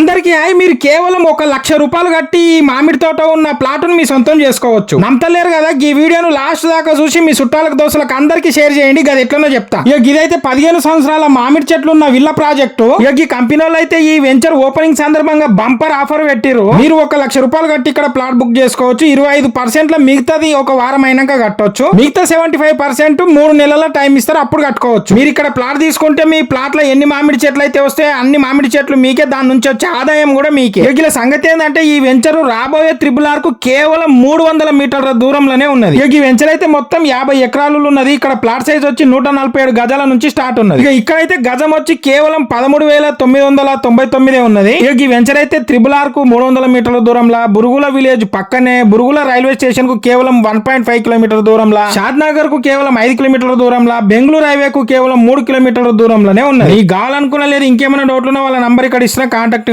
అందరికీ మీరు కేవలం 1,00,000 రూపాయలు కట్టి ఈ మామిడి తోట ఉన్న ప్లాట్ను మీ సొంతం చేసుకోవచ్చు. నమ్మతలేరు కదా? ఈ వీడియోను లాస్ట్ దాకా చూసి మీ చుట్టాలకు దోస్తులకు అందరికీ షేర్ చేయండి. అది ఎట్లనో చెప్తా. ఇదైతే 15 సంవత్సరాల మామిడి చెట్లు ఉన్న విల్ల ప్రాజెక్టు. ఈ కంపెనీ వాళ్ళు అయితే ఈ వెంచర్ ఓపెనింగ్ సందర్భంగా బంపర్ ఆఫర్ పెట్టిరు. మీరు 1,00,000 రూపాయలు కట్టి ఇక్కడ ప్లాట్ బుక్ చేసుకోవచ్చు. 25% మిగతాది ఒక వారం అయినాక కట్టవచ్చు. మిగతా 75% 3 నెలల టైం ఇస్తారు, అప్పుడు కట్టుకోవచ్చు. మీరు ఇక్కడ ప్లాట్ తీసుకుంటే మీ ప్లాట్ లో ఎన్ని మామిడి చెట్లు అయితే వస్తాయో అన్ని మామిడి చెట్లు మీకే, దాని నుంచి వచ్చే ఆదాయం కూడా మీకే. ఇలా సంగతి ఏంటంటే ఈ వెంచర్ రాబోయే త్రిబుల్ కు కేవలం 300 మీటర్ల దూరంలోనే ఉన్నది. ఈ వెంచర్ అయితే మొత్తం 50 ఎకరాలు ఉన్నది. ఇక్కడ ప్లాట్ సైజ్ వచ్చి 147 గజాల నుంచి స్టార్ట్ ఉన్నది. ఇక్కడైతే గజం వచ్చి కేవలం 13,999 ఉన్నది. ఈ వెంచర్ అయితే త్రిబుల్ కు 300 మీటర్ల దూరంలో, బురుగుల విలేజ్ పక్కనే, బురుగుల రైల్వే స్టేషన్ కు కేవలం 1.5 కిలోమీటర్ దూరంలో, షాద్నగర్ కు కేవలం 5 కిలోమీటర్ల దూరంలో, బెంగళూరు హైవే కు కేవలం 3 కిలోమీటర్ల దూరంలోనే ఉన్నది. ఈ కావాలనుకున్న లేదు ఇంకేమైనా డౌట్లు ఉన్న వాళ్ళ నంబర్ ఇక్కడ ఇస్తున్న కాంటాక్ట్